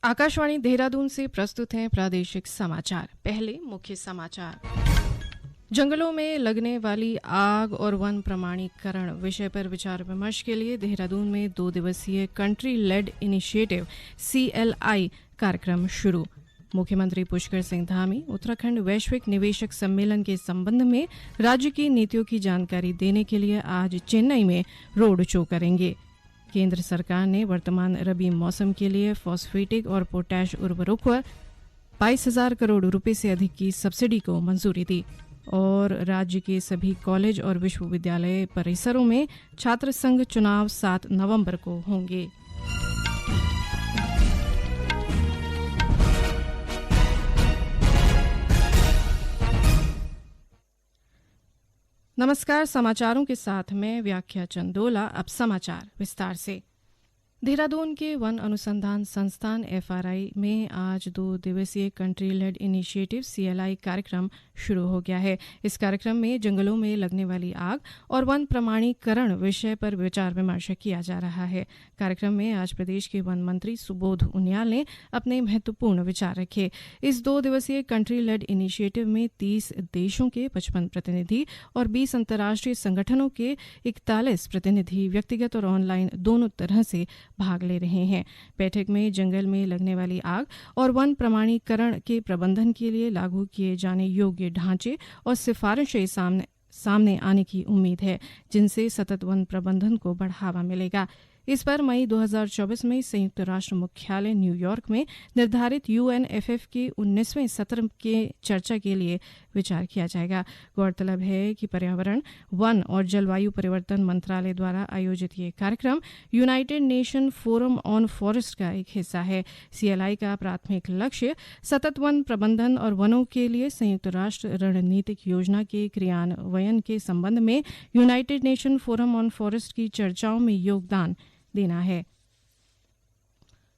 आकाशवाणी देहरादून से प्रस्तुत हैं प्रादेशिक समाचार। पहले मुख्य समाचार। जंगलों में लगने वाली आग और वन प्रमाणीकरण विषय पर विचार विमर्श के लिए देहरादून में 2 दिवसीय कंट्री लेड इनिशिएटिव CLI कार्यक्रम शुरू। मुख्यमंत्री पुष्कर सिंह धामी उत्तराखंड वैश्विक निवेशक सम्मेलन के संबंध में राज्य की नीतियों की जानकारी देने के लिए आज चेन्नई में रोड शो करेंगे। केंद्र सरकार ने वर्तमान रबी मौसम के लिए फॉस्फेटिक और पोटैश उर्वरकों पर 22,000 करोड़ रुपए से अधिक की सब्सिडी को मंजूरी दी। और राज्य के सभी कॉलेज और विश्वविद्यालय परिसरों में छात्र संघ चुनाव 7 नवंबर को होंगे। नमस्कार, समाचारों के साथ मैं व्याख्या चंदोला। अब समाचार विस्तार से। देहरादून के वन अनुसंधान संस्थान FRI में आज 2 दिवसीय कंट्री लेड इनिशिएटिव CLI कार्यक्रम शुरू हो गया है। इस कार्यक्रम में जंगलों में लगने वाली आग और वन प्रमाणीकरण विषय पर विचार विमर्श किया जा रहा है। कार्यक्रम में आज प्रदेश के वन मंत्री सुबोध उनियाल ने अपने महत्वपूर्ण विचार रखे। इस 2 दिवसीय कंट्री लेड इनिशिएटिव में 30 देशों के 55 प्रतिनिधि और 20 अंतर्राष्ट्रीय संगठनों के 41 प्रतिनिधि व्यक्तिगत और ऑनलाइन दोनों तरह से भाग ले रहे हैं। बैठक में जंगल में लगने वाली आग और वन प्रमाणीकरण के प्रबंधन के लिए लागू किए जाने योग्य ढांचे और सिफारिशें सामने आने की उम्मीद है, जिनसे सतत वन प्रबंधन को बढ़ावा मिलेगा। इस पर मई 2024 में संयुक्त राष्ट्र मुख्यालय न्यूयॉर्क में निर्धारित UNFF के 19वें सत्र के चर्चा के लिए विचार किया जाएगा। गौरतलब है कि पर्यावरण, वन और जलवायु परिवर्तन मंत्रालय द्वारा आयोजित ये कार्यक्रम United nation forum on forest का एक हिस्सा है। CLI का प्राथमिक लक्ष्य सतत वन प्रबंधन और वनों के लिए संयुक्त राष्ट्र रणनीतिक योजना के क्रियान्वयन के संबंध में United nation forum on forest की चर्चाओं में योगदान देना है।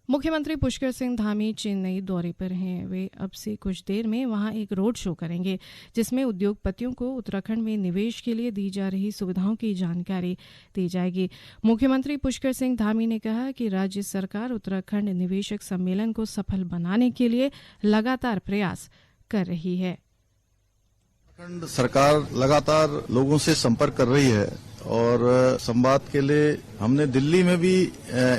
मुख्यमंत्री पुष्कर सिंह धामी चेन्नई दौरे पर हैं। वे अब से कुछ देर में वहां एक रोड शो करेंगे, जिसमें उद्योगपतियों को उत्तराखंड में निवेश के लिए दी जा रही सुविधाओं की जानकारी दी जाएगी। मुख्यमंत्री पुष्कर सिंह धामी ने कहा कि राज्य सरकार उत्तराखंड निवेशक सम्मेलन को सफल बनाने के लिए लगातार प्रयास कर रही है। उत्तराखंड सरकार लगातार लोगों से संपर्क कर रही है और संवाद के लिए हमने दिल्ली में भी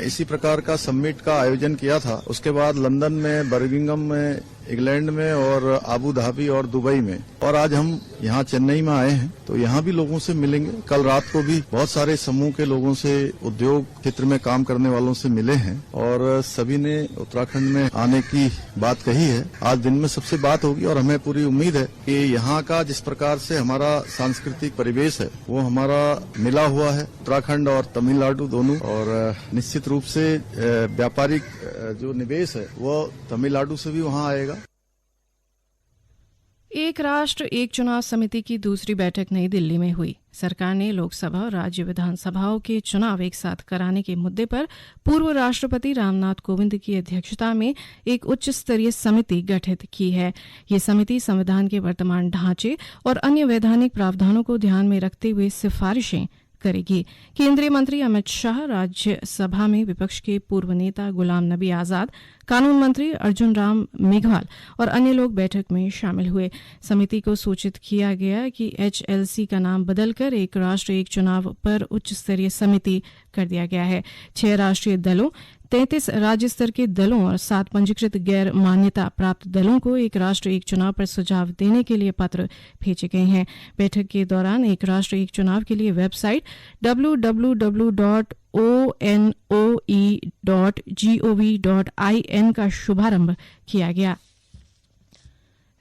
इसी प्रकार का समिट का आयोजन किया था। उसके बाद लंदन में, बर्मिंघम में, इंग्लैंड में और आबू धाबी और दुबई में, और आज हम यहाँ चेन्नई में आए हैं तो यहाँ भी लोगों से मिलेंगे। कल रात को भी बहुत सारे समूह के लोगों से, उद्योग क्षेत्र में काम करने वालों से मिले हैं और सभी ने उत्तराखंड में आने की बात कही है। आज दिन में सबसे बात होगी और हमें पूरी उम्मीद है कि यहाँ का जिस प्रकार से हमारा सांस्कृतिक परिवेश है वो हमारा मिला हुआ है, उत्तराखंड और तमिलनाडु दोनों, और निश्चित रूप से व्यापारिक जो निवेश है वो तमिलनाडु से भी वहाँ आएगा। एक राष्ट्र एक चुनाव समिति की दूसरी बैठक नई दिल्ली में हुई। सरकार ने लोकसभा और राज्य विधानसभाओं के चुनाव एक साथ कराने के मुद्दे पर पूर्व राष्ट्रपति रामनाथ कोविंद की अध्यक्षता में एक उच्च स्तरीय समिति गठित की है। ये समिति संविधान के वर्तमान ढांचे और अन्य वैधानिक प्रावधानों को ध्यान में रखते हुए सिफारिशें करेगी। केंद्रीय मंत्री अमित शाह, राज्यसभा में विपक्ष के पूर्व नेता गुलाम नबी आजाद, कानून मंत्री अर्जुन राम मेघवाल और अन्य लोग बैठक में शामिल हुए। समिति को सूचित किया गया कि HLC का नाम बदलकर एक राष्ट्र एक चुनाव पर उच्च स्तरीय समिति कर दिया गया है। 6 राष्ट्रीय दलों, 33 राज्य स्तर के दलों और 7 पंजीकृत गैर मान्यता प्राप्त दलों को एक राष्ट्र एक चुनाव पर सुझाव देने के लिए पत्र भेजे गए हैं। बैठक के दौरान एक राष्ट्र एक चुनाव के लिए वेबसाइट www.onoe.gov.in का शुभारंभ किया गया।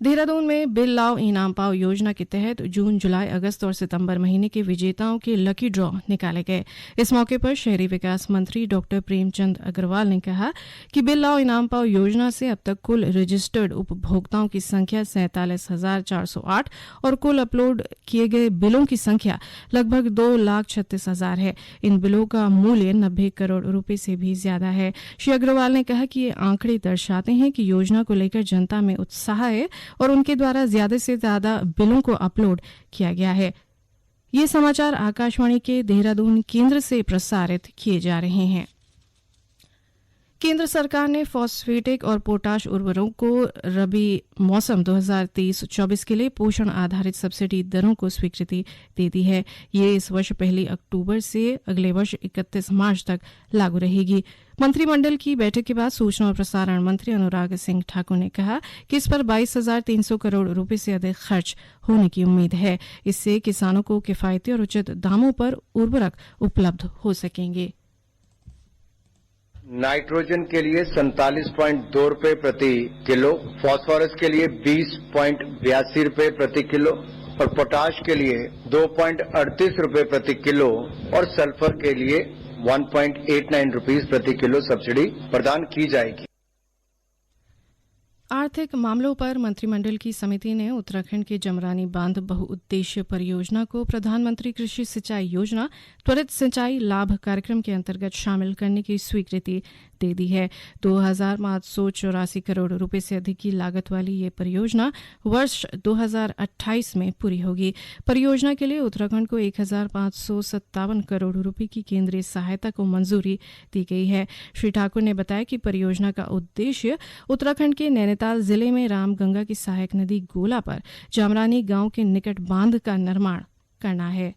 देहरादून में बिल लाओ इनाम पाओ योजना के तहत जून, जुलाई, अगस्त और सितंबर महीने के विजेताओं के लकी ड्रॉ निकाले गए। इस मौके पर शहरी विकास मंत्री डॉक्टर प्रेमचंद अग्रवाल ने कहा कि बिल लाओ इनाम पाओ योजना से अब तक कुल रजिस्टर्ड उपभोक्ताओं की संख्या 47,408 और कुल अपलोड किए गए बिलों की संख्या लगभग 2,36,000 है। इन बिलों का मूल्य 90 करोड़ रुपए से भी ज्यादा है। श्री अग्रवाल ने कहा कि ये आंकड़े दर्शाते हैं कि योजना को लेकर जनता में उत्साह है और उनके द्वारा ज्यादा से ज्यादा बिलों को अपलोड किया गया है। ये समाचार आकाशवाणी के देहरादून केंद्र से प्रसारित किए जा रहे हैं। केंद्र सरकार ने फॉस्फेटिक और पोटाश उर्वरकों को रबी मौसम 2023-24 के लिए पोषण आधारित सब्सिडी दरों को स्वीकृति दे दी है। ये इस वर्ष 1 अक्टूबर से अगले वर्ष 31 मार्च तक लागू रहेगी। मंत्रिमंडल की बैठक के बाद सूचना और प्रसारण मंत्री अनुराग सिंह ठाकुर ने कहा कि इस पर 22,300 करोड़ रुपए से अधिक खर्च होने की उम्मीद है। इससे किसानों को किफायती और उचित दामों पर उर्वरक उपलब्ध हो सकेंगे। नाइट्रोजन के लिए 47.2 रुपए प्रति किलो, फास्फोरस के लिए 20.82 रुपए प्रति किलो और पोटाश के लिए 2.38 रुपए प्रति किलो और सल्फर के लिए 1.89 रुपीस प्रति किलो सब्सिडी प्रदान की जाएगी। आर्थिक मामलों पर मंत्रिमंडल की समिति ने उत्तराखंड के जमरानी बांध बहुउद्देश्य परियोजना को प्रधानमंत्री कृषि सिंचाई योजना त्वरित सिंचाई लाभ कार्यक्रम के अंतर्गत शामिल करने की स्वीकृति दे दी है। 2,584 करोड़ रुपए से अधिक की लागत वाली ये परियोजना वर्ष 2028 में पूरी होगी। परियोजना के लिए उत्तराखंड को 1,557 करोड़ रुपए की केंद्रीय सहायता को मंजूरी दी गई है। श्री ठाकुर ने बताया कि परियोजना का उद्देश्य उत्तराखंड के नैनीताल जिले में रामगंगा की सहायक नदी गोला पर जामरानी गांव के निकट बांध का निर्माण करना है।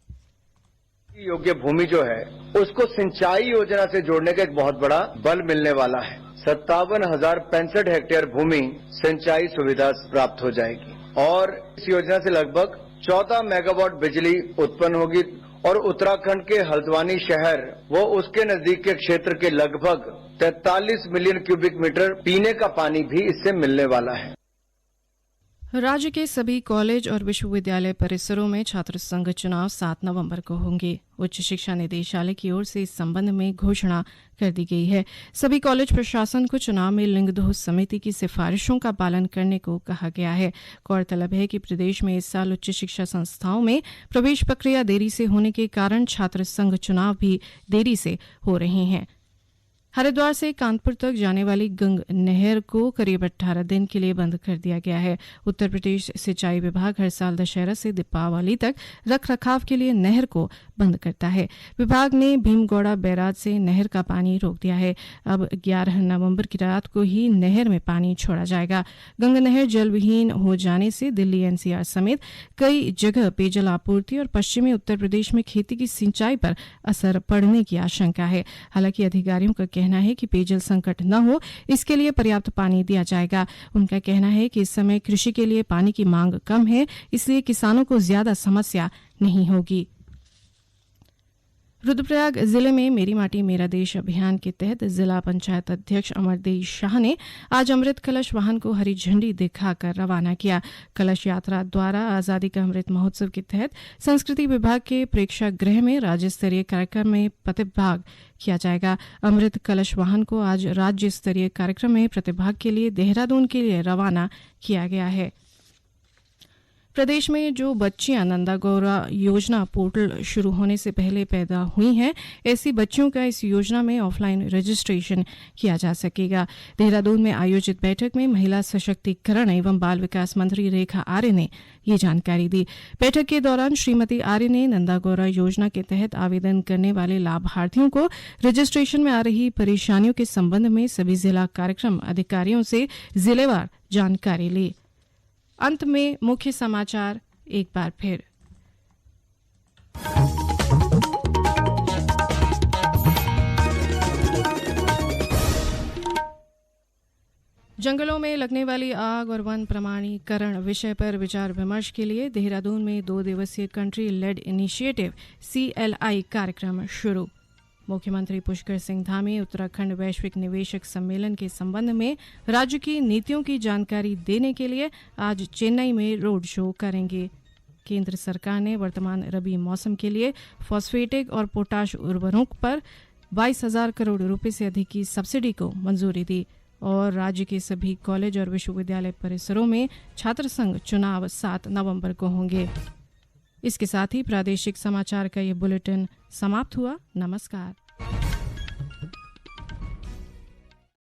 योग्य भूमि जो है उसको सिंचाई योजना से जोड़ने का एक बहुत बड़ा बल मिलने वाला है। 57,065 हेक्टेयर भूमि सिंचाई सुविधा प्राप्त हो जाएगी और इस योजना से लगभग 14 मेगावाट बिजली उत्पन्न होगी और उत्तराखंड के हल्द्वानी शहर वो उसके नजदीक के क्षेत्र के लगभग 43 मिलियन क्यूबिक मीटर पीने का पानी भी इससे मिलने वाला है। राज्य के सभी कॉलेज और विश्वविद्यालय परिसरों में छात्र संघ चुनाव 7 नवंबर को होंगे। उच्च शिक्षा निदेशालय की ओर से इस संबंध में घोषणा कर दी गई है। सभी कॉलेज प्रशासन को चुनाव में लिंगदोह समिति की सिफारिशों का पालन करने को कहा गया है। गौरतलब है कि प्रदेश में इस साल उच्च शिक्षा संस्थाओं में प्रवेश प्रक्रिया देरी से होने के कारण छात्र संघ चुनाव भी देरी से हो रहे हैं। हरिद्वार से कानपुर तक जाने वाली गंग नहर को करीब 18 दिन के लिए बंद कर दिया गया है। उत्तर प्रदेश सिंचाई विभाग हर साल दशहरा से दीपावली तक रख रखाव के लिए नहर को बंद करता है। विभाग ने भीमगौड़ा बैराज से नहर का पानी रोक दिया है। अब 11 नवंबर की रात को ही नहर में पानी छोड़ा जाएगा। गंग नहर जलविहीन हो जाने से दिल्ली एनसीआर समेत कई जगह पेयजल आपूर्ति और पश्चिमी उत्तर प्रदेश में खेती की सिंचाई पर असर पड़ने की आशंका है। हालांकि अधिकारियों का कहना है कि पेयजल संकट न हो, इसके लिए पर्याप्त पानी दिया जाएगा। उनका कहना है कि इस समय कृषि के लिए पानी की मांग कम है, इसलिए किसानों को ज्यादा समस्या नहीं होगी। रुद्रप्रयाग जिले में मेरी माटी मेरा देश अभियान के तहत जिला पंचायत अध्यक्ष अमरदेव शाह ने आज अमृत कलश वाहन को हरी झंडी दिखाकर रवाना किया। कलश यात्रा द्वारा आजादी का अमृत महोत्सव के तहत संस्कृति विभाग के प्रेक्षागृह में राज्य स्तरीय कार्यक्रम में प्रतिभाग किया जाएगा। अमृत कलश वाहन को आज राज्य स्तरीय कार्यक्रम में प्रतिभाग के लिए देहरादून के लिए रवाना किया गया है। प्रदेश में जो बच्चियां नंदा गौरा योजना पोर्टल शुरू होने से पहले पैदा हुई हैं, ऐसी बच्चियों का इस योजना में ऑफलाइन रजिस्ट्रेशन किया जा सकेगा। देहरादून में आयोजित बैठक में महिला सशक्तिकरण एवं बाल विकास मंत्री रेखा आर्य ने ये जानकारी दी। बैठक के दौरान श्रीमती आर्य ने नंदा गौरा योजना के तहत आवेदन करने वाले लाभार्थियों को रजिस्ट्रेशन में आ रही परेशानियों के संबंध में सभी जिला कार्यक्रम अधिकारियों से जिलेवार जानकारी ली। अंत में मुख्य समाचार एक बार फिर। जंगलों में लगने वाली आग और वन प्रमाणीकरण विषय पर विचार विमर्श के लिए देहरादून में 2 दिवसीय कंट्री लेड इनिशिएटिव CLI कार्यक्रम शुरू। मुख्यमंत्री पुष्कर सिंह धामी उत्तराखंड वैश्विक निवेशक सम्मेलन के संबंध में राज्य की नीतियों की जानकारी देने के लिए आज चेन्नई में रोड शो करेंगे। केंद्र सरकार ने वर्तमान रबी मौसम के लिए फॉस्फेटिक और पोटाश उर्वरकों पर 22,000 करोड़ रुपए से अधिक की सब्सिडी को मंजूरी दी और राज्य के सभी कॉलेज और विश्वविद्यालय परिसरों में छात्र संघ चुनाव 7 नवंबर को होंगे। इसके साथ ही प्रादेशिक समाचार का ये बुलेटिन समाप्त हुआ। नमस्कार।